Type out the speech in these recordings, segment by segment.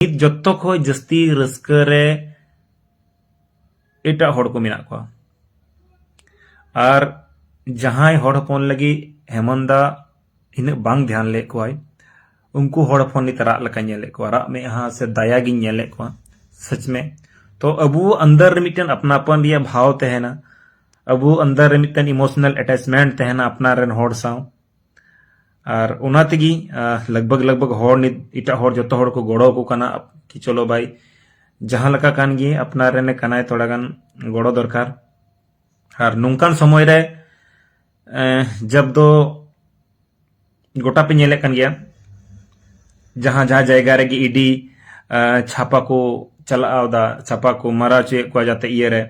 ᱱᱤᱛ ᱡᱚᱛᱚ ᱠᱷᱚᱡ ᱡᱟᱹᱥᱛᱤ ᱨᱟᱹᱥᱠᱟᱹ ᱨᱮ ᱮᱴᱟᱜ ᱦᱚᱲ ᱠᱚ ᱢᱮᱱᱟᱜ ᱠᱚᱣᱟ ᱟᱨ ᱡᱟᱦᱟᱸᱭ ᱦᱚᱲ ᱦᱚᱯᱚन लगी हेमंदा इन्हें बांग ध्यान ले कोई उनको हॉड़ हॉपन नित राग लका नेले को राग में हाँ से दया गी नेले को सच में तो अबू अंदर मिटन अपनापन रिया भाव तहना अबू अंदर मिटन इमोशनल अटैचमेंट तहना अपना रन हॉड़ साव और उना तेगी लगभग हॉड़ नित इटा हॉड़ जतो हॉड़ को गोड़ो को कना कि चलो भाई जहां लका कान गी अपना रन कनाय थोड़ा गान गोड़ो दरकार और नौकान समय रे जब दो गोटा पे नेले कन गया जहां जहां जायगा रे ईडी छापा को चलादा छापा को मारा चे को जाते इये रे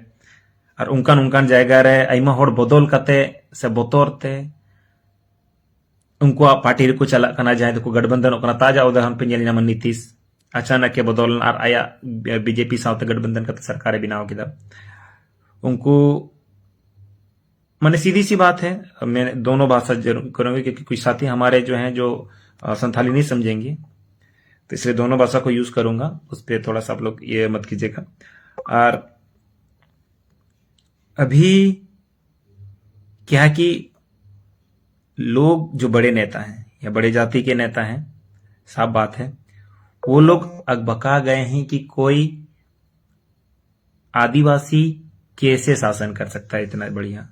और उनकान जायगा रे आइमा हॉड़ बदल काते से बोतोर ते उनको पार्टी रे को चला कना जहां को गठबंधन कना ताजा उदाहरण पे नेल नाम नीतीश अचानक के बदल और आया बीजेपी साथ गठबंधन करते सरकार बनाव किदा उनको मैंने सीधी सी बात है मैं दोनों भाषा जरूर करूंगी क्योंकि कुछ साथी हमारे जो हैं जो संथाली नहीं समझेंगे तो इसलिए दोनों भाषा को यूज करूंगा उस पर थोड़ा सा आप लोग ये मत कीजिएगा। और अभी क्या है कि लोग जो बड़े नेता हैं या बड़े जाति के नेता हैं साफ बात है वो लोग अकबका गए हैं कि कोई आदिवासी कैसे शासन कर सकता है इतना बढ़िया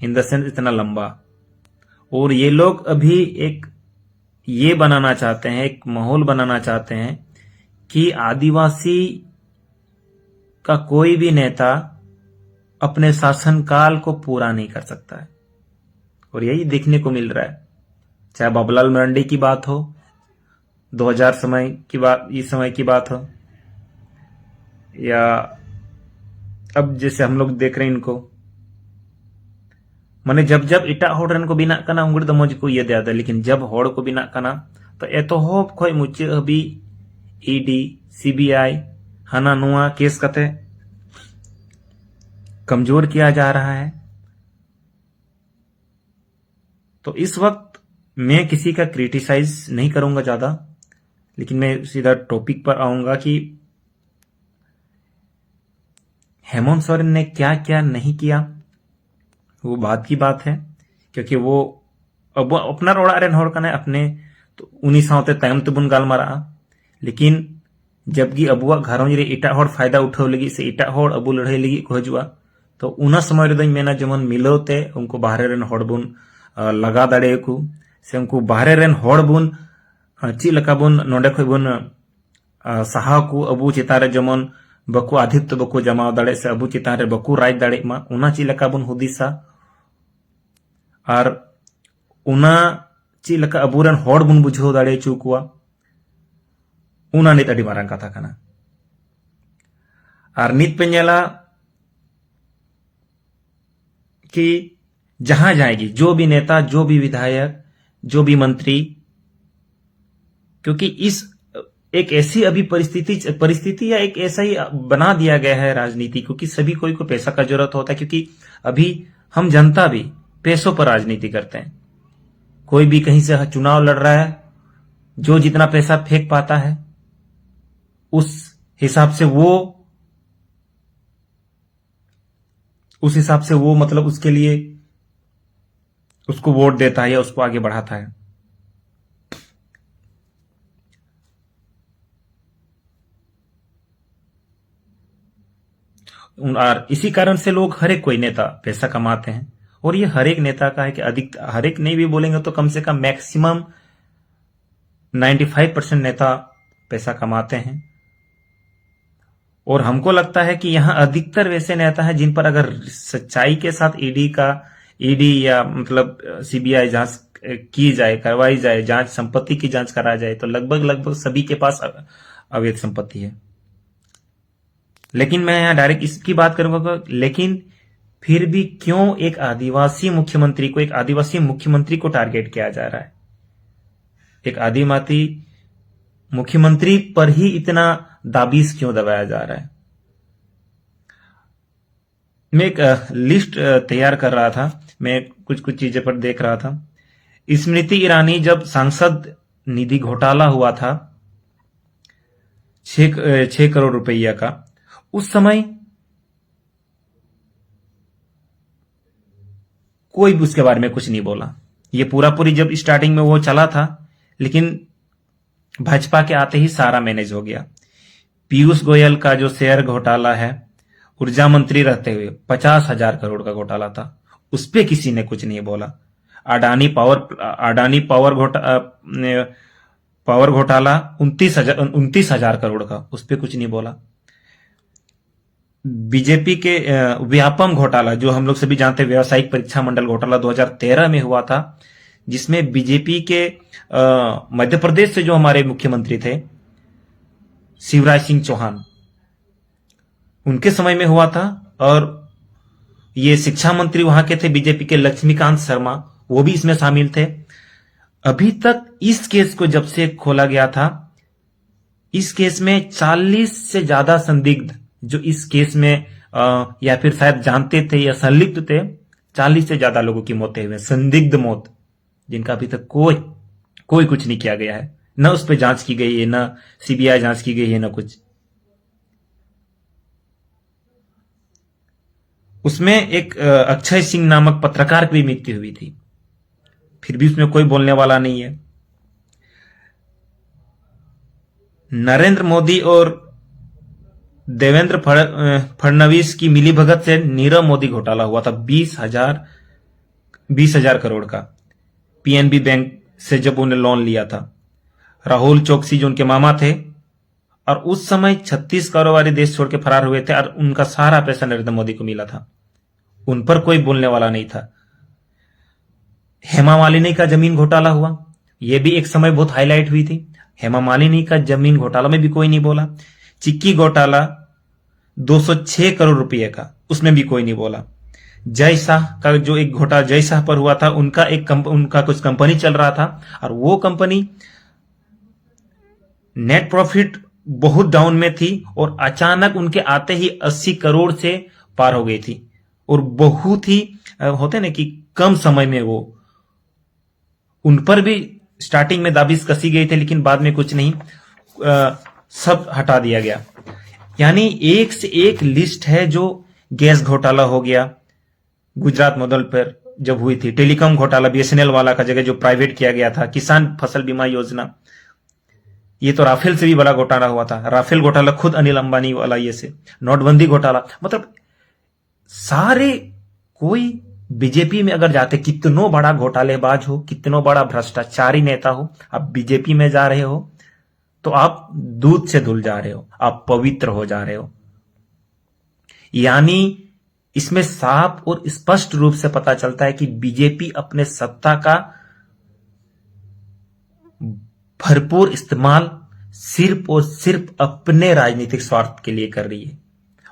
इन द सेंस इतना लंबा। और ये लोग अभी एक ये बनाना चाहते हैं एक माहौल बनाना चाहते हैं कि आदिवासी का कोई भी नेता अपने शासनकाल को पूरा नहीं कर सकता है और यही देखने को मिल रहा है। चाहे बाबूलाल मरांडी की बात हो 2000 समय की बात इस समय की बात हो या अब जैसे हम लोग देख रहे हैं इनको माने जब इटा होड़न को बिना कना उंगड़ द मौज को ये दे लेकिन जब होड़ को बिना कना तो एतोहब खोय मुचे अभी ईडी सीबीआई हाना नुआ केस कते कमजोर किया जा रहा है। तो इस वक्त मैं किसी का क्रिटिसाइज नहीं करूंगा ज्यादा लेकिन मैं सीधा टॉपिक पर आऊंगा कि हेमंत सोरेन ने क्या क्या नहीं किया वो बात की बात है क्योंकि वो अब अपना ओड़ा रेन होड़ कना अपने तो उन्हीं साथे तायम तेबुन गालमारा लेकिन जबकि अबुआ घरों रे इटा होड़ फायदा उठाव लगी से इटा होड़ अबु लड़ाई लगी को हजुआ तो उना समय रे मेना जमन मिलौते उनको बाहरे रेन होड़ बुन लगा दाड़े को से उनको बाहरे रेन होड़ बुन ची लका बुन नोडे खय बुन सहा को अबु चितारे जमन बको आधित्य बको जमाव दाड़े से अबु चितारे बको राज दाड़े मा उना ची लका बुन हुदिसा और उना ची लका अबुरन होड़ बुन बुझाव दाड़े चुकुआ उना नित अडी मारांग कथा कना। और नित पे नेला कि जहां जाएगी जो भी नेता जो भी विधायक जो भी मंत्री क्योंकि इस एक ऐसी अभी परिस्थिति या एक ऐसा ही बना दिया गया है राजनीति को कि सभी कोई को पैसा का जरूरत होता है क्योंकि अभी हम जनता भी पैसों पर राजनीति करते हैं। कोई भी कहीं से चुनाव लड़ रहा है जो जितना पैसा फेंक पाता है उस हिसाब से वो मतलब उसके लिए उसको वोट देता है या उसको आगे बढ़ाता है। और इसी कारण से लोग हर एक कोई नेता पैसा कमाते हैं और ये हर एक नेता का है कि अधिक हर एक नहीं भी बोलेंगे तो कम से कम मैक्सिमम 95% नेता पैसा कमाते हैं। और हमको लगता है कि यहां अधिकतर वैसे नेता हैं जिन पर अगर सच्चाई के साथ ईडी या मतलब सीबीआई जांच की जाए करवाई जाए जांच संपत्ति की जांच करा जाए तो लगभग सभी के पास अवैध संपत्ति है। लेकिन मैं यहां डायरेक्ट इसकी बात करूंगा लेकिन फिर भी क्यों एक आदिवासी मुख्यमंत्री को टारगेट किया जा रहा है। एक आदिवासी मुख्यमंत्री पर ही इतना दाबिश क्यों दबाया जा रहा है। मैं एक लिस्ट तैयार कर रहा था मैं कुछ चीजें पर देख रहा था स्मृति ईरानी जब सांसद निधि घोटाला हुआ था 6 करोड़ रुपया का। उस समय कोई भी उसके बारे में कुछ नहीं बोला। ये पूरा पूरी जब स्टार्टिंग में वो चला था, लेकिन भाजपा के आते ही सारा मैनेज हो गया। पीयूष गोयल का जो शेयर घोटाला है, ऊर्जा मंत्री रहते हुए 50,000 करोड़ का घोटाला था, उस पर किसी ने कुछ नहीं बोला। अडानी पावर घोटाला 29,000 करोड़ का, उस पर कुछ नहीं बोला। बीजेपी के व्यापम घोटाला, जो हम लोग सभी जानते हैं, व्यावसायिक परीक्षा मंडल घोटाला 2013 में हुआ था, जिसमें बीजेपी के मध्य प्रदेश से जो हमारे मुख्यमंत्री थे शिवराज सिंह चौहान, उनके समय में हुआ था। और ये शिक्षा मंत्री वहां के थे बीजेपी के लक्ष्मीकांत शर्मा, वो भी इसमें शामिल थे। अभी तक इस केस को जब से खोला गया था, इस केस में 40 से ज्यादा संदिग्ध जो इस केस में या फिर शायद जानते थे या संलिप्त थे, 40 से ज्यादा लोगों की मौतें हुई, संदिग्ध मौत, जिनका अभी तक कोई कुछ नहीं किया गया है। न उस पर जांच की गई है, न सीबीआई जांच की गई है, न कुछ। उसमें एक अक्षय सिंह नामक पत्रकार की भी मृत्यु हुई थी, फिर भी उसमें कोई बोलने वाला नहीं है। नरेंद्र मोदी और देवेंद्र फडणवीस की मिलीभगत से नीरव मोदी घोटाला हुआ था, 20,000 करोड़ का, पीएनबी बैंक से जब उन्हें लोन लिया था। राहुल चौकसी जो उनके मामा थे, और उस समय 36 कारोबारी देश छोड़ के फरार हुए थे, और उनका सारा पैसा नरेंद्र मोदी को मिला था। उन पर कोई बोलने वाला नहीं था। हेमा मालिनी का जमीन घोटाला हुआ, यह भी एक समय बहुत हाईलाइट हुई थी। हेमा मालिनी का जमीन घोटाला में भी कोई नहीं बोला। चिक्की घोटाला 206 करोड़ रुपए का, उसमें भी कोई नहीं बोला। जय शाह का जो एक घोटाला जय शाह पर हुआ था, उनका कुछ कंपनी चल रहा था, और वो कंपनी नेट प्रॉफिट बहुत डाउन में थी, और अचानक उनके आते ही 80 करोड़ से पार हो गई थी, और बहुत ही होते ना कि कम समय में वो, उन पर भी स्टार्टिंग में दाबिश कसी गई थी, लेकिन बाद में कुछ नहीं, सब हटा दिया गया। यानी एक से एक लिस्ट है। जो गैस घोटाला हो गया गुजरात मॉडल पर जब हुई थी, टेलीकॉम घोटाला बीएसएनएल वाला का जगह जो प्राइवेट किया गया था, किसान फसल बीमा योजना, ये तो राफेल से भी बड़ा घोटाला हुआ था। राफेल घोटाला खुद अनिल अंबानी वाला, ये से नोटबंदी घोटाला, मतलब सारे, कोई बीजेपी में अगर जाते, कितनो बड़ा घोटालेबाज हो, कितनो बड़ा भ्रष्टाचारी नेता हो, आप बीजेपी में जा रहे हो तो आप दूध से धुल जा रहे हो, आप पवित्र हो जा रहे हो। यानी इसमें साफ और स्पष्ट रूप से पता चलता है कि बीजेपी अपने सत्ता का भरपूर इस्तेमाल सिर्फ और सिर्फ अपने राजनीतिक स्वार्थ के लिए कर रही है।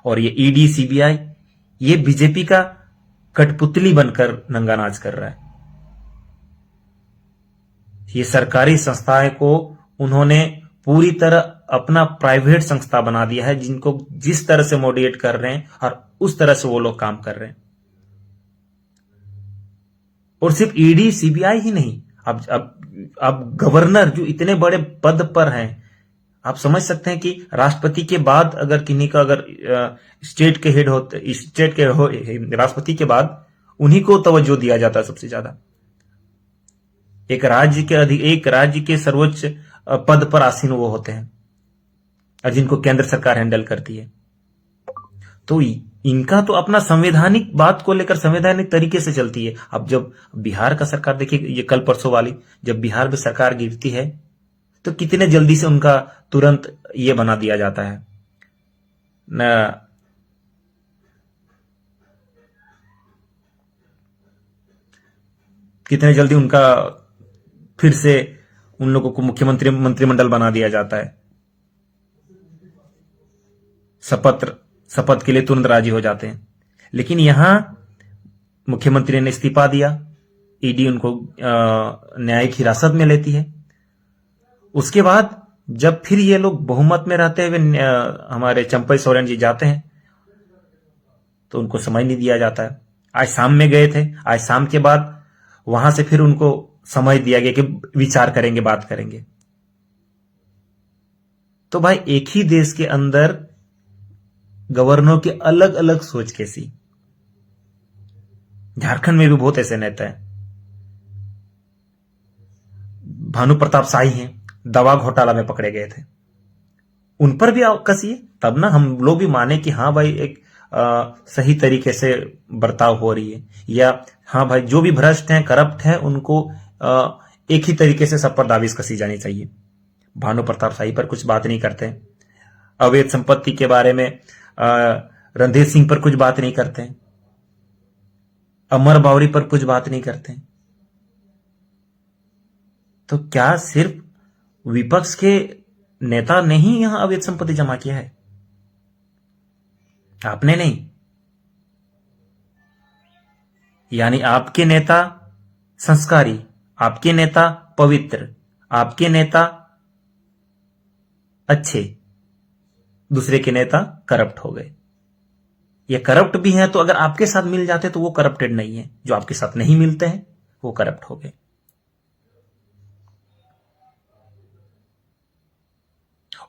और ये ईडी, सीबीआई, ये बीजेपी का कठपुतली बनकर नंगा नाच कर रहा है। ये सरकारी संस्थाएं को उन्होंने पूरी तरह अपना प्राइवेट संस्था बना दिया है, जिनको जिस तरह से मोटिवेट कर रहे हैं और उस तरह से वो लोग काम कर रहे हैं। और सिर्फ ईडी, सीबीआई ही नहीं, अब गवर्नर जो इतने बड़े पद पर हैं, आप समझ सकते हैं कि राष्ट्रपति के बाद अगर किन्हीं का, अगर स्टेट के हेड होते, स्टेट के राष्ट्रपति के बाद उन्हीं को तवज्जो दिया जाता है सबसे ज्यादा। एक राज्य के सर्वोच्च पद पर आसीन वो होते हैं, और जिनको केंद्र सरकार हैंडल करती है। तो इनका तो अपना संवैधानिक बात को लेकर संवैधानिक तरीके से चलती है। अब जब बिहार का सरकार देखिए, ये कल परसों वाली, जब बिहार में सरकार गिरती है तो कितने जल्दी से उनका तुरंत ये बना दिया जाता है न, कितने जल्दी उनका फिर से उन लोगों को मंत्रिमंडल बना दिया जाता है। शपथ के लिए तुरंत राजी हो जाते हैं। लेकिन यहां मुख्यमंत्री ने इस्तीफा दिया, ईडी उनको न्यायिक हिरासत में लेती है। उसके बाद जब फिर ये लोग बहुमत में रहते हुए हमारे चंपई सोरेन जी जाते हैं तो उनको समय नहीं दिया जाता है। आज शाम में गए थे, आज शाम के बाद वहां से फिर उनको समय दिया गया कि विचार करेंगे, बात करेंगे। तो भाई एक ही देश के अंदर गवर्नरों की अलग अलग सोच कैसी। झारखंड में भी बहुत ऐसे नेता हैं। भानु प्रताप शाही हैं, दवा घोटाला में पकड़े गए थे, उन पर भी कसिए, तब ना हम लोग भी माने कि हाँ भाई एक सही तरीके से बर्ताव हो रही है, या हाँ भाई जो भी भ्रष्ट हैं, करप्ट हैं, उनको एक ही तरीके से सब पर दाविश कसी जानी चाहिए। भानु प्रताप शाही पर कुछ बात नहीं करते, अवैध संपत्ति के बारे में रणधीर सिंह पर कुछ बात नहीं करते, अमर बावरी पर कुछ बात नहीं करते। तो क्या सिर्फ विपक्ष के नेता ने ही यहां अवैध संपत्ति जमा किया है? आपने नहीं। यानी आपके नेता संस्कारी, आपके नेता पवित्र, आपके नेता अच्छे, दूसरे के नेता करप्ट हो गए। ये करप्ट भी हैं तो अगर आपके साथ मिल जाते तो वो करप्टेड नहीं है, जो आपके साथ नहीं मिलते हैं वो करप्ट हो गए।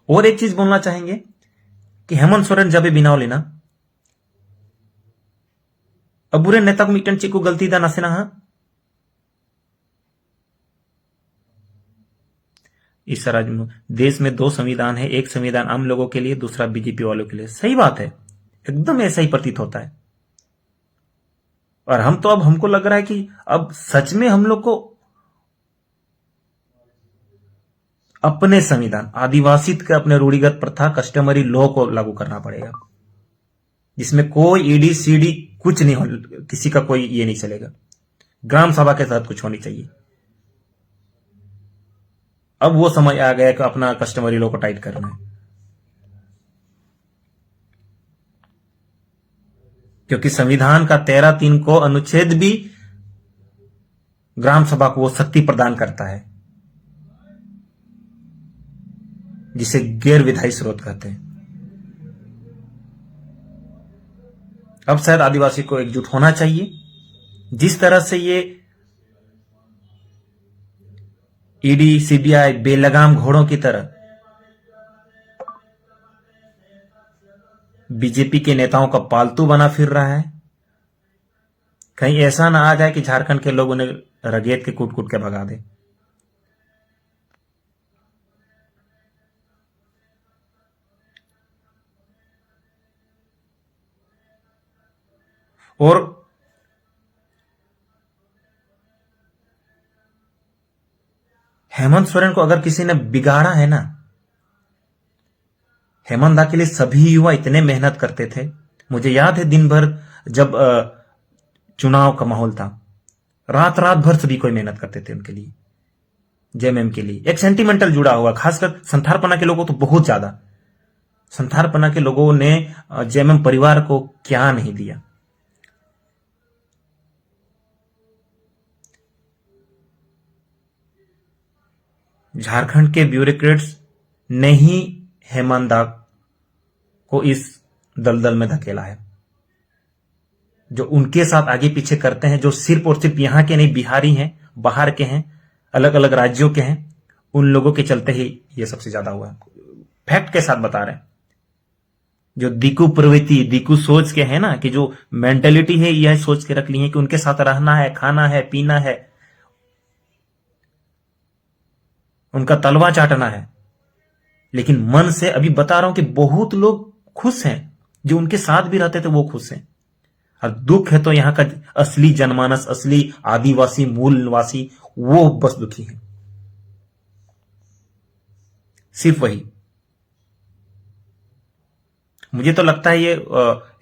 और एक चीज बोलना चाहेंगे कि हेमंत सोरेन जब बिनाव लेना अबूरे नेता को मिटन ची को गलती दा नासेना हा इस राज्य में देश में 2 संविधान है, एक संविधान आम लोगों के लिए, दूसरा बीजेपी वालों के लिए। सही बात है, एकदम ऐसा ही प्रतीत होता है। और हम तो अब हमको लग रहा है कि अब सच में हम लोग को अपने संविधान, आदिवासी के अपने रूढ़िगत प्रथा, कस्टमरी लॉ को लागू करना पड़ेगा, जिसमें कोई ईडी सीडी कुछ नहीं हो, किसी का कोई ये नहीं चलेगा। ग्राम सभा के साथ कुछ होनी चाहिए। अब वो समय आ गया कि अपना कस्टमरी लॉ को टाइट करना है, क्योंकि संविधान का 13(3) को अनुच्छेद भी ग्राम सभा को वो शक्ति प्रदान करता है, जिसे गैर विधायी स्रोत कहते हैं। अब शायद आदिवासी को एकजुट होना चाहिए। जिस तरह से ये ईडी सीबीआई बेलगाम घोड़ों की तरह बीजेपी के नेताओं का पालतू बना फिर रहा है, कहीं ऐसा ना आ जाए कि झारखंड के लोग उन्हें रगेत के कूट कूट के भगा दे। और हेमंत सोरेन को अगर किसी ने बिगाड़ा है ना, हेमंत दा के लिए सभी युवा इतने मेहनत करते थे। मुझे याद है दिन भर जब चुनाव का माहौल था, रात रात भर सभी कोई मेहनत करते थे उनके लिए, जेएमएम के लिए। एक सेंटिमेंटल जुड़ा हुआ, खासकर संथारपना के लोगों तो बहुत ज्यादा। संथारपना के लोगों ने जेएमएम परिवार को क्या नहीं दिया। झारखंड के ब्यूरोक्रेट्स ने ही हेमंत दा को इस दलदल में धकेला है। जो उनके साथ आगे पीछे करते हैं, जो सिर्फ और सिर्फ यहां के नहीं, बिहारी हैं, बाहर के हैं, अलग अलग राज्यों के हैं, उन लोगों के चलते ही ये सबसे ज्यादा हुआ है। फैक्ट के साथ बता रहे हैं। जो दिकू प्रवृत्ति, दिकू सोच के है ना, कि जो मेंटेलिटी है, यह सोच के रख ली है कि उनके साथ रहना है, खाना है, पीना है, उनका तलवा चाटना है। लेकिन मन से अभी बता रहा हूं कि बहुत लोग खुश हैं, जो उनके साथ भी रहते थे वो खुश हैं। और दुख है तो यहां का असली जनमानस, असली आदिवासी मूल निवासी, वो बस दुखी है, सिर्फ वही। मुझे तो लगता है ये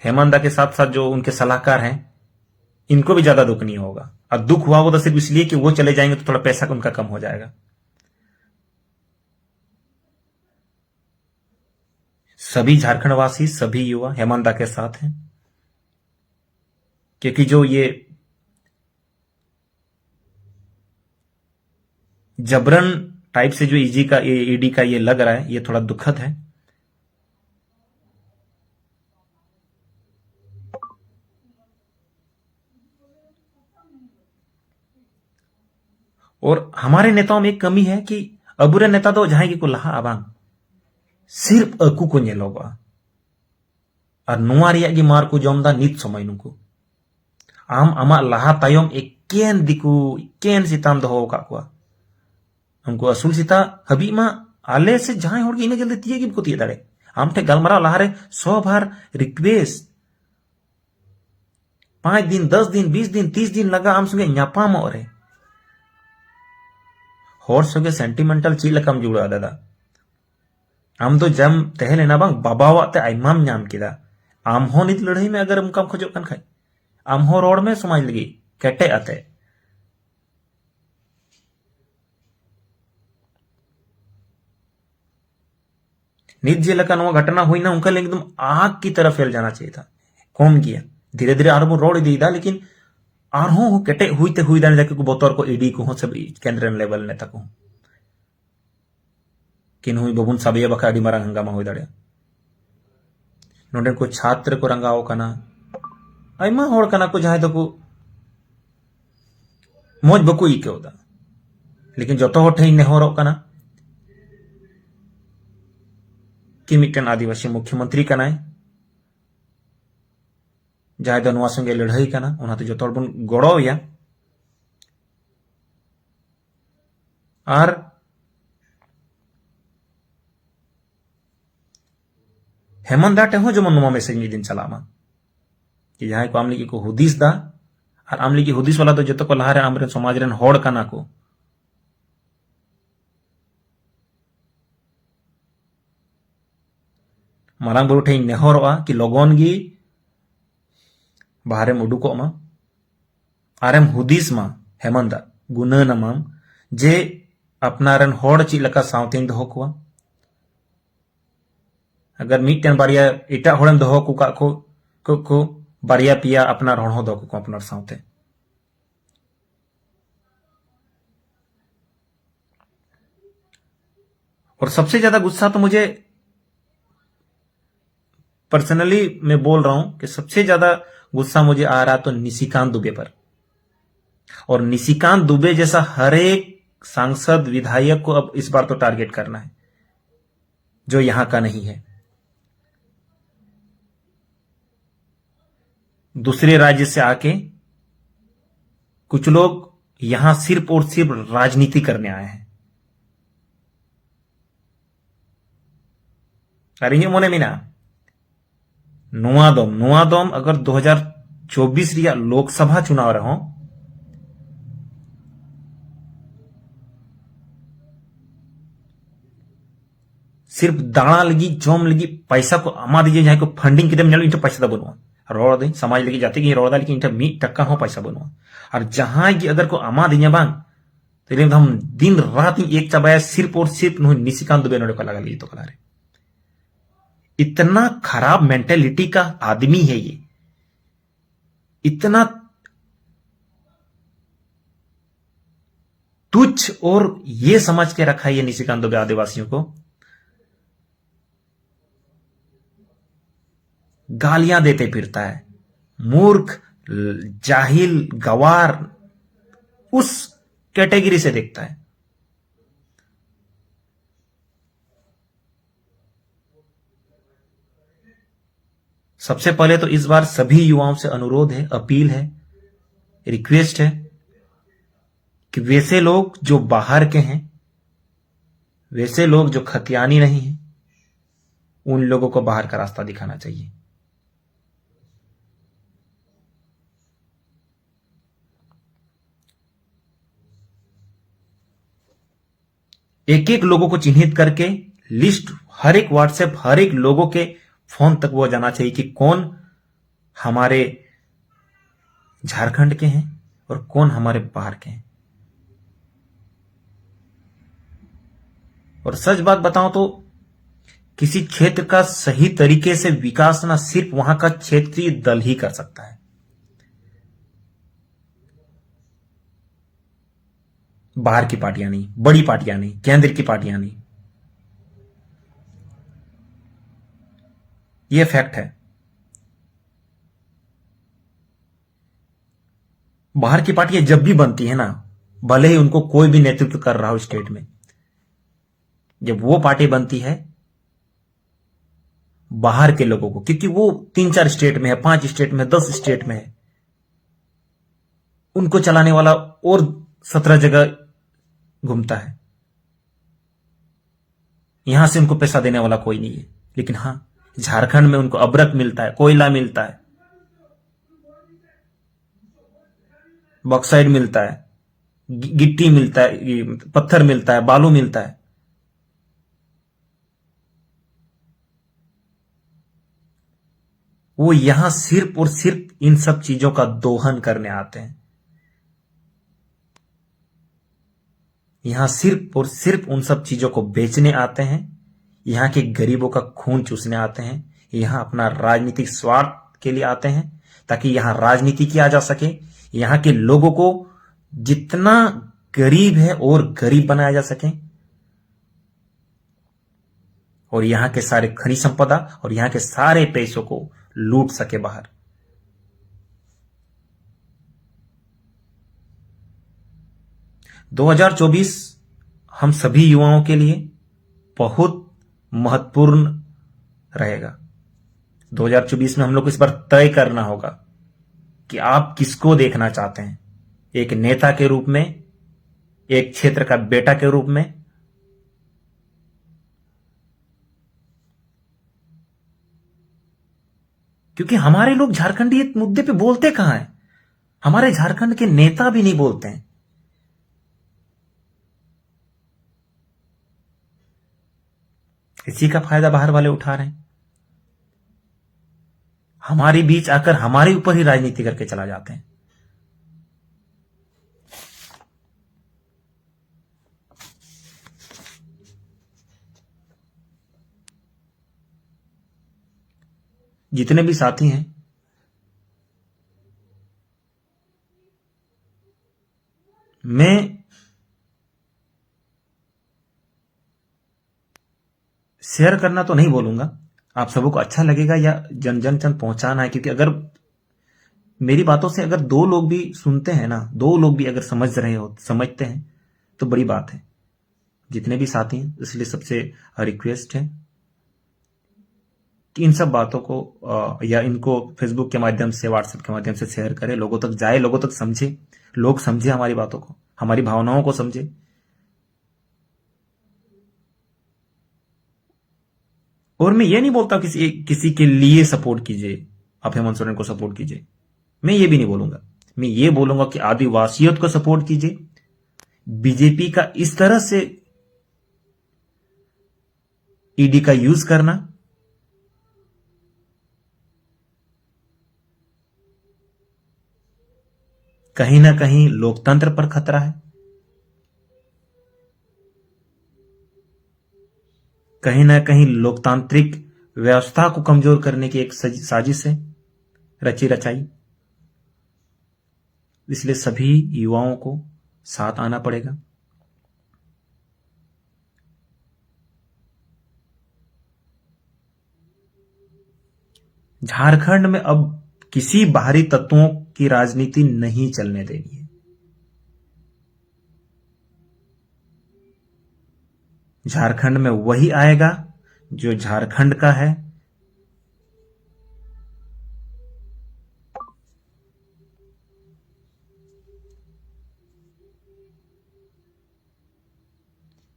हेमंत दा के साथ साथ जो उनके सलाहकार हैं, इनको भी ज्यादा दुख नहीं होगा। और दुख हुआ वो तो सिर्फ इसलिए कि वो चले जाएंगे तो थोड़ा पैसा उनका कम हो जाएगा। सभी झारखंडवासी, सभी युवा हेमंत दा के साथ हैं, क्योंकि जो ये जबरन टाइप से जो ईडी का ये लग रहा है, ये थोड़ा दुखद है। और हमारे नेताओं में एक कमी है कि अबूरे नेता तो जहां की को लहा आबांग, सिर्फ अकू को नेलोगा और नुआ रिया गी मार को जमदा नित समय नुकु आम आमा लाहा तायम एकेन दिकु एकेन सिताम दहो का कुआ उनको असुल सीता हबी मा आले से जहां होड़ गे इने जल्दी तिये गी को तिये दाड़े आम ठे गलमारा लाहारे 100 बार रिक्वेस्ट 5 दिन 10 दिन 20 दिन 30 दिन लगा आम संगे न्यापाम रे होड़ संगे सेंटिमेंटल ची लकम जुड़ा दादा आम तो जम तहे लेना बांग बाबावा ते आइमाम न्याम किदा आम हो नित लड़ाई में अगर उनका खोजो कन खाई आम हो रोड में समाज लगी कैटे आते नित जे लका नवा घटना हुई ना उनका एकदम आग की तरफ फैल जाना चाहिए था कम गया धीरे धीरे आर रोड दी लेकिन आरहों केटे हुई हुई दाने जाके को बोतोर को ईडी को सब केंद्र लेवल नेता को किन हुई बबुन साबिया बका अडी मारा हंगामा हुई दाड़े नोडे को छात्र को रंगाओ कना आइमा होड़ कना को जहां को मौज बको इकेवदा लेकिन जो तो ठे नेहरो कना कि मिटन आदिवासी मुख्यमंत्री कनाय जहां दो नवा संगे लड़ाई कना उनाते जो तोड़ बन गड़ो या और हेमंत दा टेहो जमन नवा मैसेज मी दिन चलामा कि जहां को आमली को हुदिस दा और आमली की हुदिस वाला तो जतो को लहारे आमरे समाज रेन होड़ कना को मारांग बुरु ठे नेहरोआ कि लगन गी बाहरे उडुको मा आरेम हुदिस मा हेमंत गुना नमाम जे अपनारन होड़ ची लका सावतें दहो कुआ अगर मीटन बारिया इटा होड़म दहो कुका को बारिया पिया अपना रोण हो दो को अपना सावते और सबसे ज्यादा गुस्सा तो मुझे पर्सनली मैं बोल रहा हूं कि सबसे ज्यादा गुस्सा मुझे आ रहा तो निशिकांत दुबे पर और निशिकांत दुबे जैसा हर एक सांसद विधायक को अब इस बार तो टारगेट करना है जो यहां का नहीं है दूसरे राज्य से आके कुछ लोग यहां सिर्फ और सिर्फ राजनीति करने आए हैं और इन मोने मीना नुआ दम अगर 2024 रिया लोकसभा चुनाव रहो सिर्फ दाणा लगी जम लगी पैसा को आमा दीजिए जहां को फंडिंग किदम नल इनटा पैसा बनुआ रोड़ दे समाज लगी जाते कि रोड़ा लेकिन इनटा 1 टक्का हो पैसा बनुआ और जहां की अगर को आमा दीजिए बांग तो हम दिन रात एक चबाया सिर्फ और सिर्फ निशिकांत दुबे नोड़े को लगा ली तो कला रे इतना खराब मेंटेलिटी का आदमी है ये इतना तुच्छ और ये समझ के रखा है ये निशिकांत दुबे आदिवासियों को गालियां देते फिरता है मूर्ख जाहिल गवार उस कैटेगरी से देखता है सबसे पहले तो इस बार सभी युवाओं से अनुरोध है अपील है रिक्वेस्ट है कि वैसे लोग जो बाहर के हैं वैसे लोग जो खतियानी नहीं है उन लोगों को बाहर का रास्ता दिखाना चाहिए एक एक लोगों को चिन्हित करके लिस्ट हर एक व्हाट्सएप हर एक लोगों के फोन तक वो जाना चाहिए कि कौन हमारे झारखंड के हैं और कौन हमारे बाहर के हैं और सच बात बताऊं तो किसी क्षेत्र का सही तरीके से विकास ना सिर्फ वहां का क्षेत्रीय दल ही कर सकता है बाहर की पार्टियां नहीं बड़ी पार्टियां नहीं केंद्र की पार्टियां नहीं यह फैक्ट है बाहर की पार्टियां जब भी बनती है ना भले ही उनको कोई भी नेतृत्व कर रहा हो स्टेट में जब वो पार्टी बनती है बाहर के लोगों को, क्योंकि वो 3-4 स्टेट में है, 5 स्टेट में है, 10 स्टेट में है, उनको चलाने वाला और 17 जगह घूमता है। यहां से उनको पैसा देने वाला कोई नहीं है। लेकिन हां, झारखंड में उनको अब्रक मिलता है, कोयला मिलता है, बॉक्साइड मिलता है, गिट्टी मिलता है, पत्थर मिलता है, बालू मिलता है। वो यहां सिर्फ और सिर्फ इन सब चीजों का दोहन करने आते हैं। यहां सिर्फ और सिर्फ उन सब चीजों को बेचने आते हैं, यहां के गरीबों का खून चूसने आते हैं, यहां अपना राजनीतिक स्वार्थ के लिए आते हैं, ताकि यहां राजनीति किया जा सके, यहां के लोगों को जितना गरीब है और गरीब बनाया जा सके, और यहां के सारे खनिज संपदा और यहां के सारे पैसों को लूट सके बाहर। (2024) हम सभी युवाओं के लिए बहुत महत्वपूर्ण रहेगा। 2024 में हम लोग को इस बार तय करना होगा कि आप किसको देखना चाहते हैं, एक नेता के रूप में, एक क्षेत्र का बेटा के रूप में, क्योंकि हमारे लोग झारखंडी मुद्दे पे बोलते कहां हैं, हमारे झारखंड के नेता भी नहीं बोलते हैं। इसी का फायदा बाहर वाले उठा रहे हैं, हमारे बीच आकर हमारे ऊपर ही राजनीति करके चला जाते हैं। जितने भी साथी हैं, मैं शेयर करना तो नहीं बोलूंगा, आप सबको अच्छा लगेगा या जन जन जन पहुंचाना है, क्योंकि अगर मेरी बातों से अगर 2 लोग भी सुनते हैं ना, 2 लोग भी अगर समझते हैं तो बड़ी बात है। जितने भी साथी हैं, इसलिए सबसे रिक्वेस्ट है कि इन सब बातों को या इनको फेसबुक के माध्यम से, व्हाट्सएप के माध्यम से शेयर करें, लोगों तक जाए, लोगों तक समझे, लोग समझे हमारी बातों को, हमारी भावनाओं को समझे। और मैं ये नहीं बोलता किसी के लिए सपोर्ट कीजिए, आप हेमंत सोरेन को सपोर्ट कीजिए, मैं ये भी नहीं बोलूंगा। मैं ये बोलूंगा कि आदिवासियों को सपोर्ट कीजिए। बीजेपी का इस तरह से ईडी का यूज करना कहीं ना कहीं लोकतंत्र पर खतरा है, कहीं ना कहीं लोकतांत्रिक व्यवस्था को कमजोर करने की एक साजिश है, रची रचाई। इसलिए सभी युवाओं को साथ आना पड़ेगा। झारखंड में अब किसी बाहरी तत्वों की राजनीति नहीं चलने देनी है। झारखंड में वही आएगा जो झारखंड का है,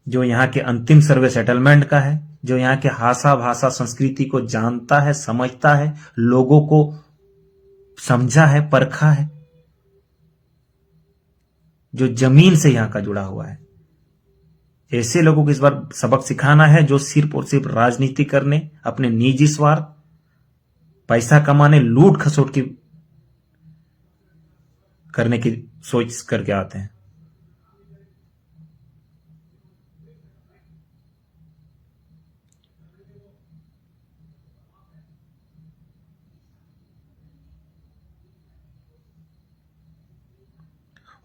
जो यहां के अंतिम सर्वे सेटलमेंट का है, जो यहां के भाषा भाषा संस्कृति को जानता है, समझता है, लोगों को समझा है, परखा है, जो जमीन से यहां का जुड़ा हुआ है। ऐसे लोगों को इस बार सबक सिखाना है, जो सिर्फ और सिर्फ राजनीति करने, अपने निजी स्वार्थ, पैसा कमाने, लूट खसोट की करने की सोच करके आते हैं।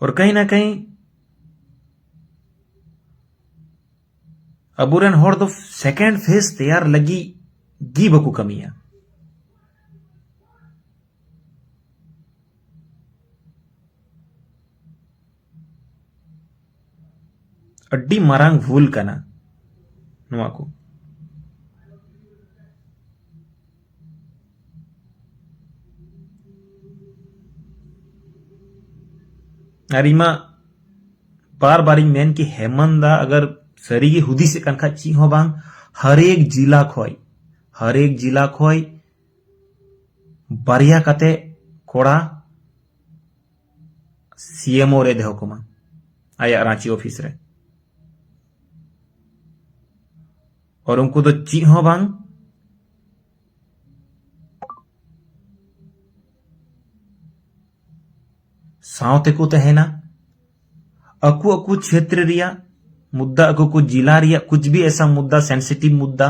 और कहीं ना कहीं अबूरन होड़ दो सेकेंड फेज तैयार लगी गी बकू कमियां। अड्डी मारांग भूल कना नुआ को और इमा बार बार मेन कि हेमंत दा अगर सरी हुदिस कान खा ची हो बांग हरेक जिला खोय बारिया कते कोड़ा सीएमओ रे देहो कुमा आया रांची ऑफिस रे और उनको तो ची हो बांग सावते को तहना अकु अकु क्षेत्र रिया मुद्दा अकु को जिला रिया कुछ भी ऐसा मुद्दा सेंसिटिव मुद्दा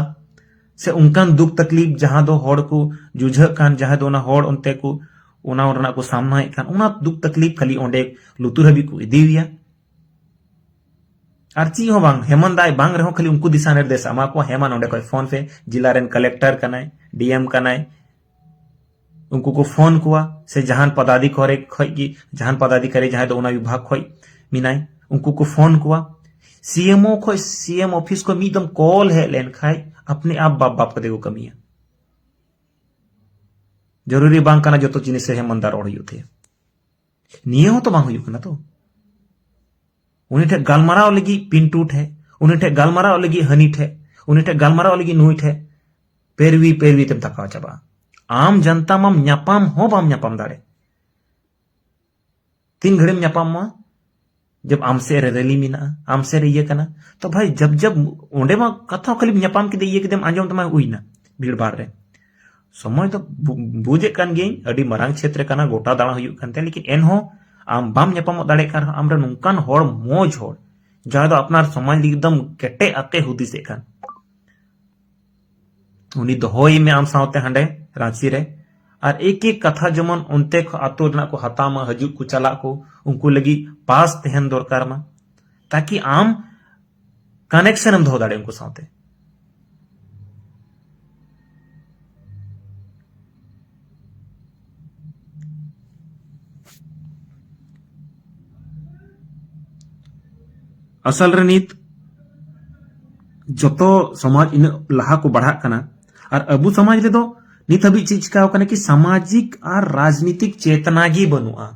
से उनकान दुख तकलीफ जहां दो होड़ को जुझ कान जहां दो ना होड़ उनते को उना को सामना कान उना दुख तकलीफ खाली ओंडे लुतुर हबी को इदीविया और ची हो बांग हेमंत दाई बांग रहो खाली उनको दिशा निर्देश अमा को हेमंत ओंडे कोई फोन पे जिला रेन कलेक्टर कनाय डीएम कनाय उनको को फोन कुआ से जहान पदाधिकारी खय की जहान पदाधिकारी जहां दो उना विभाग खय मिनाय उनको को फोन कुआ सीएमओ खय सीएम ऑफिस को मीदम कॉल है लेन खाय अपने आप बाप बाप कदे को कमिया जरूरी बांग कना जो जिनिस से हेमंत दार ओड़ थे निये हो तो बांग हुई तो उन्हीं ठे गालमाराव लगी पिंटू ठे उन्हीं ठे गालमाराव लगी हनी ठे उन्हीं ठे गालमाराव लगी नुई ठे पेरवी पेरवी तेम तकाव चाबा आम जनता माम न्यापाम हो बाम न्यापाम दाड़े तीन घड़ी न्यापाम मा जब आमसे रैली मिना आमसे रे ये कना तो भाई जब जब ओंडे मा कथा खाली न्यापाम के ये कदम आंजम तमा हुईना भीड़ भाड़ रे समय तो बुझे कान गे अडी मरांग क्षेत्र कना गोटा दाड़ा हुई कानते लेकिन एनहो आम बाम न्यापाम दाड़े कार आमरे नुकान होड़ मौज होड़ जहां दो अपनार समाज एकदम केटे आते हुदिस एकान उनी दोहोई में आम सावते हंडे रांची रे और एक एक कथा जमन उनते आतो को हतामा हजू को चला को उनको लगी पास तहन दरकार मा ताकि आम कनेक्शन हम धो दाड़े उनको सावते असल रे नीत जतो समाज इन लहा को बढ़ा कना और अबू समाज रे दो नित हबी चीज का कि सामाजिक और राजनीतिक चेतना गी बनुआ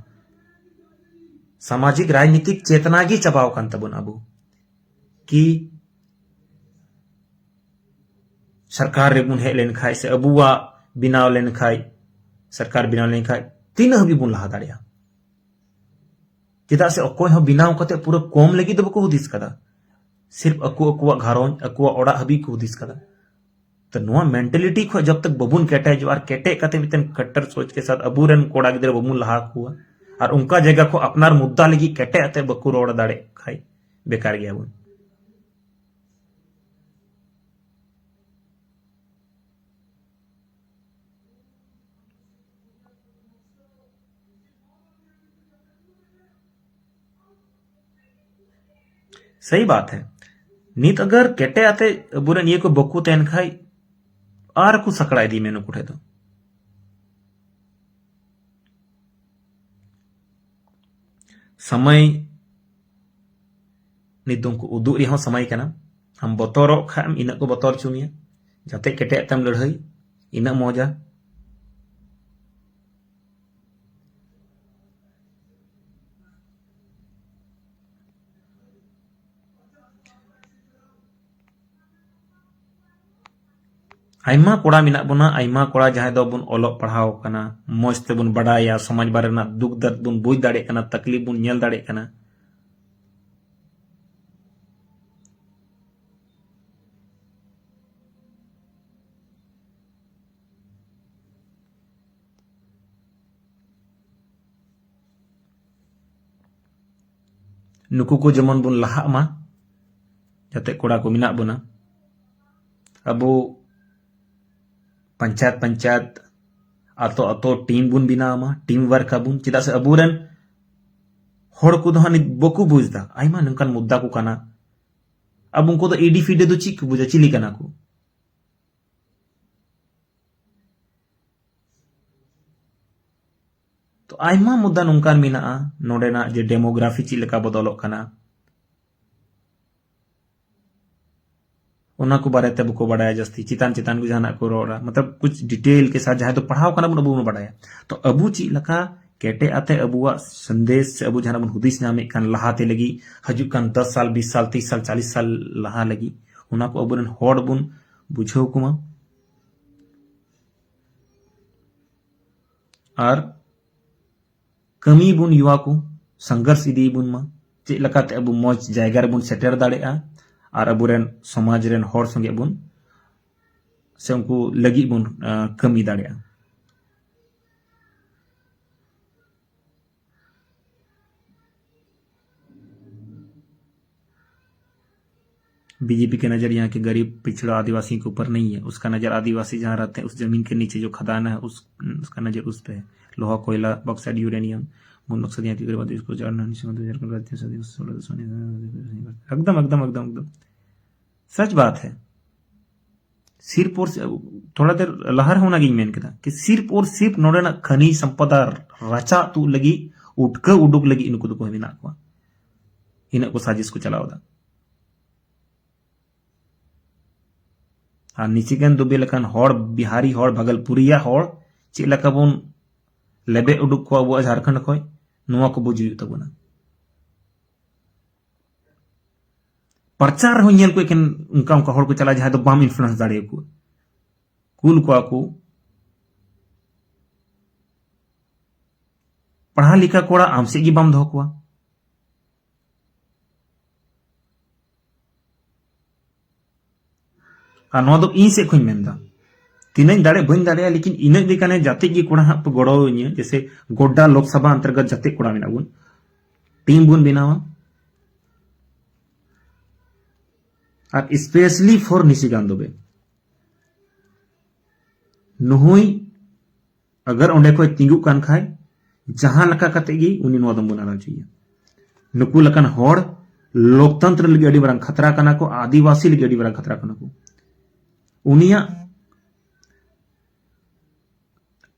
सामाजिक राजनीतिक चेतना गी चबाव कान तबन अबू कि सरकार रे बुन हे लेन खाय से अबुआ बिनाव लेन खाय सरकार बिनाव लेन खाय तीन हबी बुन लहा दाड़िया चेदा से अकोय हो बिनाव कते पूरा कम लगी दो को हुदिस कदा सिर्फ अकु अकुआ घरों अकुआ ओड़ा हबी को हुदिस कदा तो नोआ मेंटालिटी को जब तक बबुन केटे जो और केटे कते मितन कट्टर सोच के साथ अबूरन कोड़ा गिदर बबुन लहा हुआ और उनका जगह को अपनार मुद्दा लगी केटे अते बकु रोड़ दाड़े खाई बेकार गया बुन सही बात है नीत अगर केटे आते बुरन ये को बकु तेन खाई आर को सकड़ा दी मेनू कुठे तो समय निदों को उदू रिहो समय कना हम बतौर खाम इन को बतौर चुनिया जाते केटे तम लड़ाई इन मौजा आइमा कोड़ा मिना बुना आइमा कोड़ा जहां दो बुन ओलोग पढ़ाव कना मौज ते बुन बड़ाया समाज बारे ना दुख दर्द बुन बुझ दाड़े कना तकलीफ बुन नेल दाड़े कना नुकु को जमन बुन लहा मा जाते कोड़ा को मिना बुना अबो पंचायत पंचायत आतो आतो टीम बुन बिनामा टीम वर्क अबुन चिदा से अबुरन होड़ को दहानी बकु बुझदा आइमा नंकन मुद्दा को कना अब उनको तो एडी फीडे दो चिक बुझा चिली कना को तो आइमा मुद्दा नंकन मिना नोडेना जे डेमोग्राफी ची लेका बदलक कना उना को बारे तब को बढ़ाया जस्ती चितान चितान को जाना को रोड़ा मतलब कुछ डिटेल के साथ जहां तो पढ़ाओ करना अबू बढ़ाया तो अबू ची लका केटे आते अबुआ संदेश से अबु जहां बन हुदिस नामे कान लहाते लगी हजू कान 10 साल 20 साल 30 साल 40 साल लहा लगी उना को अबुरन होड़ बुन बुझाव कुमा और कमी बुन युवा को संघर्ष इदी बुन मा चे लकाते अबु मौज जायगा रे बुन सेटर दाड़ेआ और अबुरेन समाज रेन होड़ संगे बुन से उनको लगी बुन कमी दाड़ेआ बीजेपी के नजर यहाँ के गरीब पिछड़ा आदिवासी के ऊपर नहीं है, उसका नजर आदिवासी जहाँ रहते हैं उस जमीन के नीचे जो खदान है उसका नजर उस पे है। लोहा कोयला बॉक्साइड यूरेनियम मकसद यहाँ की इसको जानना एकदम एकदम एकदम एकदम सच बात है। सिर्फ और थोड़ा देर लहर होना गी मेन केदा कि सिर्फ और सिर्फ नोडेना खनी संपदा रचा तू लगी उठक उडुक लगी इनको तो मेना को इन को साजिश को चलावदा और निचिगन दुबे लकान होड़ बिहारी होड़ भागलपुरिया होड़ चे लका बुन लेबे उडुक को अब झारखंड खय नुआ को बुझु तबना प्रचार हो नेल को एकेन उनका उनका होड़ को चला जहां तो बाम इन्फ्लुएंस दाड़े को कुल को पढ़ा लिखा कोड़ा आमसे गी बाम दो को इन से खुन मेनदा तीन दाड़े बन दाड़े लेकिन इन दिकाने जाते गी कोड़ा हाँ गड़ो जैसे गोड्डा लोकसभा अंतर्गत जाते कोड़ा मेना बुन टीम बुन बनावा और स्पेशली फॉर निशिकांत दुबे नुहुई अगर ओंडे को तिंगु कान खाए जहां लका कते गी उनी नो दम बुना चाहिए नुकु लकन होड़ लोकतंत्र लगी अड़ी बरंग खतरा कना को आदिवासी लगी अड़ी बरंग खतरा कना को उनिया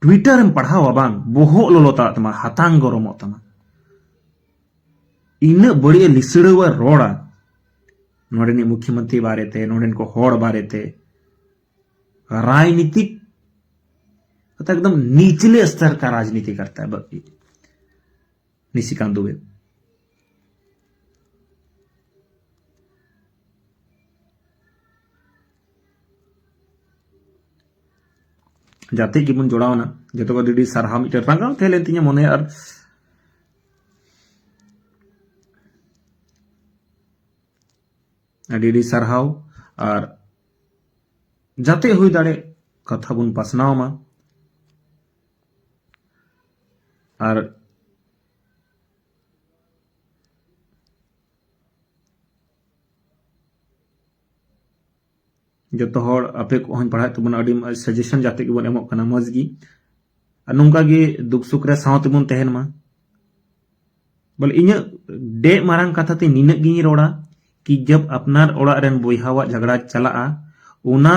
ट्विटर में पढ़ावा बांग बोहो लोलोता तमा हातांग गरमो तमा इन बड़ी लिसड़वा रोड़ा नोडेन मुख्यमंत्री बारेते नोडेन को होड़ बारेते राजनीतिक एकदम निचले स्तर का राजनीति करता है निशिकांत दुबे जाते की बन जोड़ावना जो को दीदी सारहा मिटे रंगाव थे लेती मने और दीदी सारहाव और जाते हुई दाड़े कथा बुन पासनाव मा और जो तो होड़ अपे को हन पढ़ा तबन अडी सजेशन जाते के बन एमोक कना मजगी और नुंका गे दुख सुख रे सावते बुन तहन मा बोले इन डे मारंग कथा ते निनक गी रोड़ा कि जब अपनार ओड़ा रेन बोयहावा झगड़ा चला उना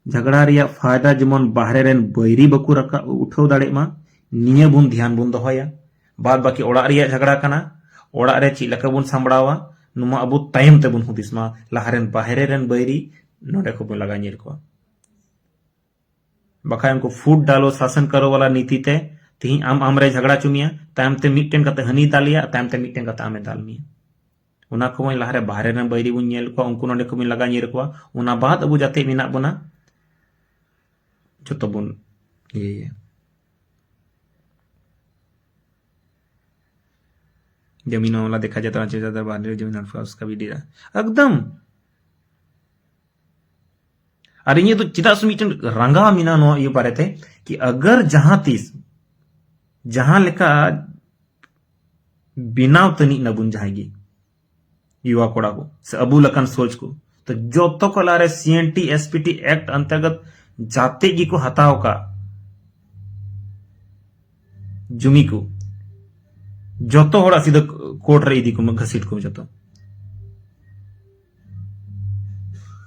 झगड़ा रिया फायदा जेमन बाहरे रेन बैरी बकु रका उठाव दाड़े मा निया बुन ध्यान बुन दोहया बाद बाकी ओड़ा रिया झगड़ा कना ओड़ा रे ची लका बुन सांबड़ावा नुमा अबु तायम ते बुन हुदिस मा लहारेन बाहरे रेन बैरी नोडे को लगा नीर को बखा उनको फूट डालो शासन करो वाला नीति ते तीन आम आमरे झगड़ा चुमिया तायम ते मिटटेन कते हनी दालिया तायम ते मिटटेन कते आमे दाल मिया उना को लहारे बाहरे रेन बैरी बुन नेल को उनको नोडे को लगा नीर को उना बाद अबु जाते मिना बुना जो तो बुन ये जमीन वाला देखा जाता है ज्यादा बाहर जमीन उसका भी डेरा एकदम और ये तो चिता सुमिटन रंगा मीना नो ये बारे थे कि अगर जहां तीस जहां लेका बिना तनी न बुन जाएगी युवा कोड़ा को से अबू लकन सोच को तो जो तो को लारे सीएनटी एसपीटी एक्ट अंतर्गत जाते की को हटाओ का जुमी को जो तो होड़ा सीधा कोर्ट रही थी को घसीट को जो तो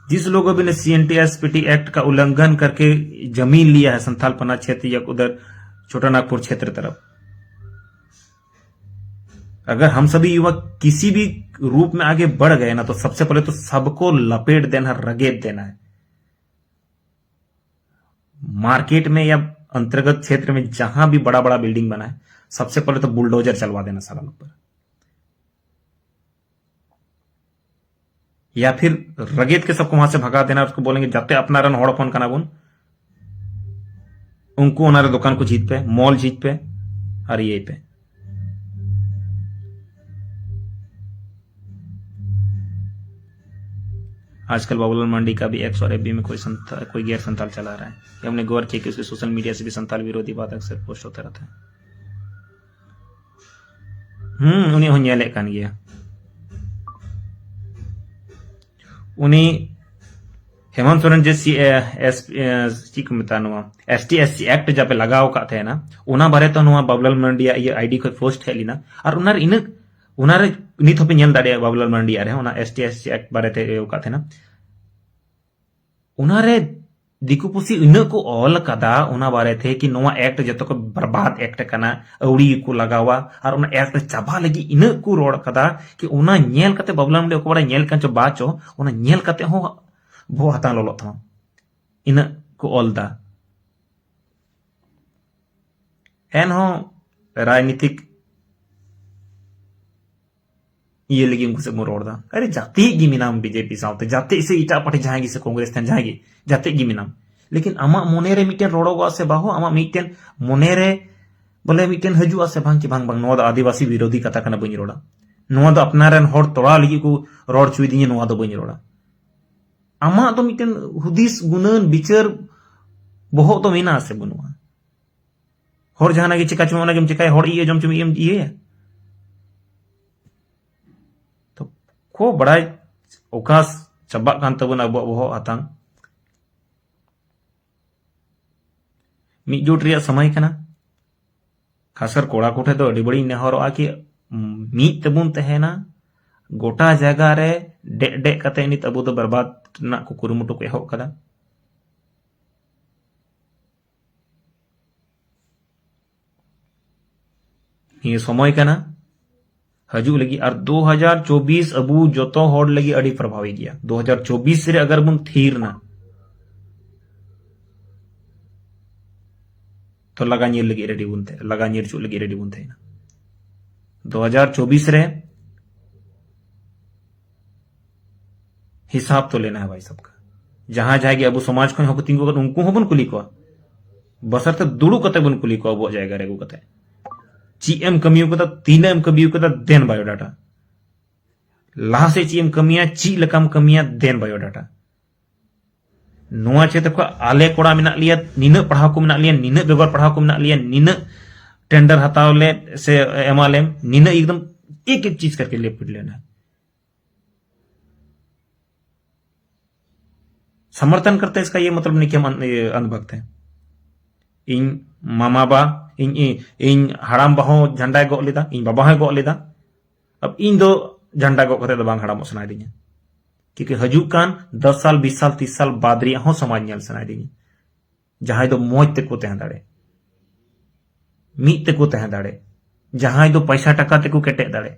जिस लोगों ने सीएनटी एसपीटी एक्ट का उल्लंघन करके जमीन लिया है संथालपना क्षेत्र या उधर छोटा नागपुर क्षेत्र तरफ अगर हम सभी युवक किसी भी रूप में आगे बढ़ गए ना तो सबसे पहले तो सबको लपेट देना रगेट देना है मार्केट में या अंतर्गत क्षेत्र में जहां भी बड़ा बड़ा बिल्डिंग बना है सबसे पहले तो बुलडोजर चलवा देना साला लोग पर, या फिर रगेद के सबको वहां से भगा देना, उसको बोलेंगे जाते अपना रन हड़ हपन कना बुन, उनको उनारे दुकान को जीत पे, मॉल जीत पे और ये पे। आजकल बाबूलाल मंडी का भी एक्स और एफबी में कोई गैर संताल चला रहा है। ये हमने गौर किया कि उसके सोशल मीडिया से भी संताल विरोधी बात अक्सर पोस्ट होता रहता है। उन्हें हो नेले कान गया, उन्हें हेमंत सोरेन जे ची को मेता ST SC एक्ट जब लगाव का थे ना, उना बारे तो बाबूलाल मंडी ये आईडी को पोस्ट है लीना और उनार नित होपे नेल दाड़े बाबूलाल मंडी रे उना ST SC एक्ट बारे थे का थे ना, उनारे दिकु पुसी इन को ऑल कदा उना बारे थे कि नोआ एक्ट जतो को बर्बाद एक्ट कना, अवड़ी को लगावा और उना एक्ट चाबा लगी इन को रोड कदा कि उना नेल कते बाबूलाल मंडी को बड़ा नेल कांचो बाचो उना नेल कते हो भो हता लोलो था इन को ऑलदा एन हो राजनीतिक ये लगी उनको से मुरोड़दा। अरे जाते गी मिनाम बीजेपी साउते जाते से इटा पार्टी जाएगी से कांग्रेस तन जाएगी जाते गी मिनाम, लेकिन आमा मोनेरे मिटेन रोड़ोगा से बाहो आमा मिटेन मोनेरे बोले मिटेन हजुआ से भांग की भांग भांग नोदा आदिवासी विरोधी कथा कना बनी रोड़ा, नोदा अपनारन होड़ तोड़ा लगी को रोड़ चुई दिए नोदा बनी रोड़ा। आमा तो मिटेन हुदिस गुणन बिचार बहुत तो मेना से बनुआ होड़ जहाना की चिका चुमा गेम चिकाय होड़ ये जम चुम ये को बड़ा ओकास चबा कान तबन अब वो आतंग मिजुट रिया समय कना, खासकर कोड़ा कोठे तो अड़ी बड़ी नेहरोआ कि मीत तबुन तहेना गोटा जगह रे डे डे कते नित अबु तो बर्बाद ना को कुरुमुटु को एहब कदा। ये समय कना हजू लगी और 2024 अबू जोतो होड़ लगी अड़ी प्रभावी गया। 2024 से अगर बुन थीर ना तो लगा नीर लगी रेडी बुनते लगा नीर चू लगी रेडी बुनते ना 2024 रे हिसाब तो लेना है भाई सबका। जहां जाएगी अबू समाज को हो तिंगो उनको हो बन कुली को बसरते दुड़ू कते बन कुली को अब जाएगा रेगू कते चीएम कमियों को 3 कमियों को देन बायोडाटा लाह से चीएम कमियां ची लकम कमियां देन बायोडाटा नोआ चेत को आले कोड़ा मिना लिया निन पढ़ाव को मिना लिया निन बेगर पढ़ाव को मिना लिया निन टेंडर हताव ले से एमआलएम निन एकदम एक एक चीज करके ले पिट लेना है। समर्थन करते हैं इसका ये मतलब नहीं कि हम अंधभक्त हैं। इन मामा बा इन हड़ाम बाहो झंडा गो लेदा इन बाबा है गो लेदा अब इन दो झंडा गो कते बांग हड़ाम सनाय दिया क्योंकि हजू कान 10 साल 20 साल 30 साल बाद रिया हो समाज नेल सनाय दिया जहां दो मोज ते को तहन दाड़े मीत ते को तहन दाड़े जहां दो पैसा टका ते को केटे दाड़े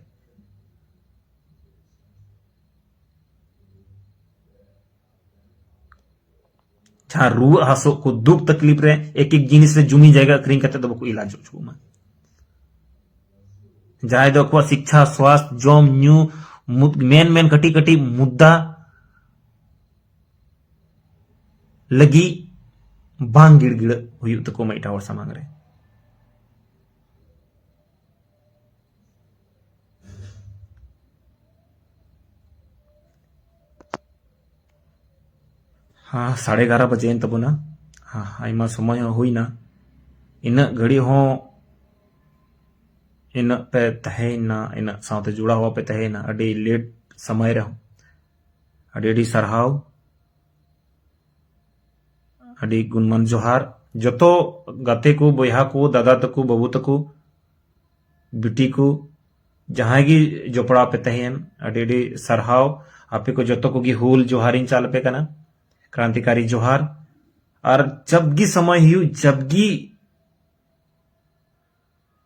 जहां रुआ हासो को दुख तकलीफ रे एक एक जिनिस रे जुमी जायगा अखरिंग करते तो बको इलाज छुमा जहां दो को शिक्षा स्वास्थ्य जॉम न्यू मेन मेन कटी कटी मुद्दा लगी बांग गिड़गिड़ हुई तको मैं इटावर समांग रे हाँ 11:30 बजे तबना हाँ आयमा समय हुई ना इन घड़ी हो इन पे तहेना इन साथ जुड़ा हुआ पे तहेना अड़ी लेट समय रहो अड़ी अड़ी सरहाव अड़ी गुणमान जोहार जतो गाते को बोहा को दादा तको बाबू तको बिटी को जहां की जोपड़ा पे तहेन अड़ी अड़ी सरहाव आपे को जतो को की हुल जोहारिन चाल पे कना क्रांतिकारी जोहार और जबगी समय हियु जबगी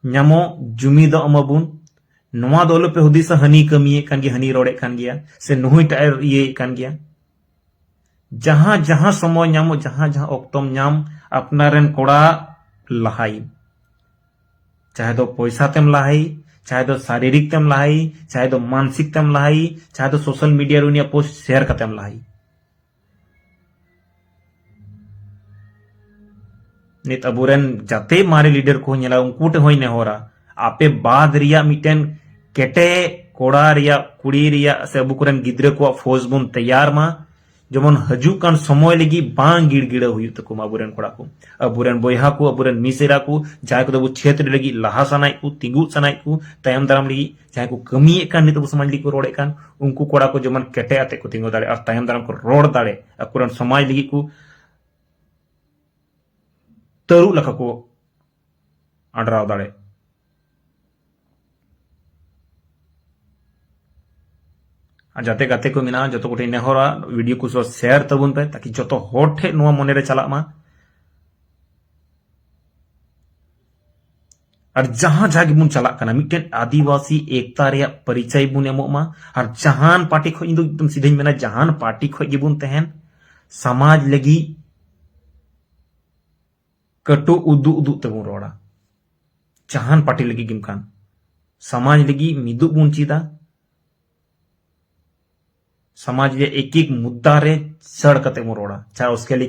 ᱧᱟᱢᱚ जुमी दो अमाबुन नोआ दोलो पे हुदिस हनी कमिए कान गया हनी रोड़े कान गया से नुहुई टायर ये कान गया जहां जहां समय ᱧᱟᱢो जहां जहां ऑक्टोम ᱧᱟम अपना रेन कोड़ा लहाई चाहे तो पैसा तेम लाहाई, चाहे तो शारीरिक तेम लाहाई, चाहे तो मानसिक तेम लाहाई, चाहे तो सोशल मीडिया रे उनिया पोस्ट शेयर कतेम लाहाई। नित अबुरेन जाते मारे लीडर को नेला उनको टे होई नेहोरा आपे बाद रिया मिटेन केटे कोड़ा रिया कुड़ी रिया से अबु कुरेन गिद्रे को फौज बुन तैयार मा जेमन हजुक कान समय लगी बांग गिड़गिड़ा हुई तको अबुरेन कोड़ा को अबुरेन बोयहा को अबुरेन मिसेरा को जाय को दबु क्षेत्र लगी लहा सनाय को तिंगु सनाय को तायम दाराम लगी जाय को कमी कान नित समाज लगी को रोड़े कान उनको कोड़ा को जेमन केटे आते को तिंगु दाड़े और तायम दाराम को रोड़ दाड़े अकुरन समाज लगी को तरु लका को आंडराव दाड़े। जाते गाते को मिना जो कोटे नेहरा वीडियो को शेयर तबुन पे ताकि जो हर ठे नुआ मने रे चला मा और जहां जहां बुन चला कना मिटेन आदिवासी एकता रे परिचय बुन एमो मा और जहान पार्टी खो इंदो एकदम सीधे मेना जहान पार्टी खो गिबुन तहन समाज लगी कटो उदु उदु तबुन रोड़ा जहान पार्टी लगी गिमकान समाज लगी मिदु बुन चीदा समाज में एक एक मुद्दा रे सड़ कते रोड़ा चाहे उसके लिए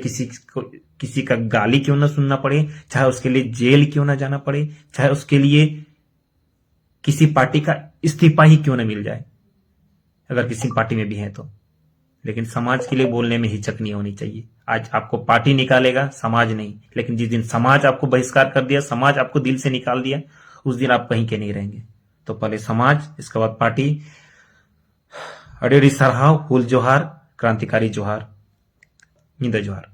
किसी का गाली क्यों ना सुनना पड़े, चाहे उसके लिए जेल क्यों ना जाना पड़े, चाहे उसके लिए किसी पार्टी का इस्तीफा ही क्यों ना मिल जाए अगर किसी पार्टी में भी है तो, लेकिन समाज के लिए बोलने में हिचक नहीं होनी चाहिए। आज आपको पार्टी निकालेगा, समाज नहीं, लेकिन जिस दिन समाज आपको बहिष्कार कर दिया, समाज आपको दिल से निकाल दिया, उस दिन आप कहीं के नहीं रहेंगे। तो पहले समाज, इसके बाद पार्टी। अडेरी सरहाव, हुल जोहार, क्रांतिकारी जोहार, निंदा जोहार।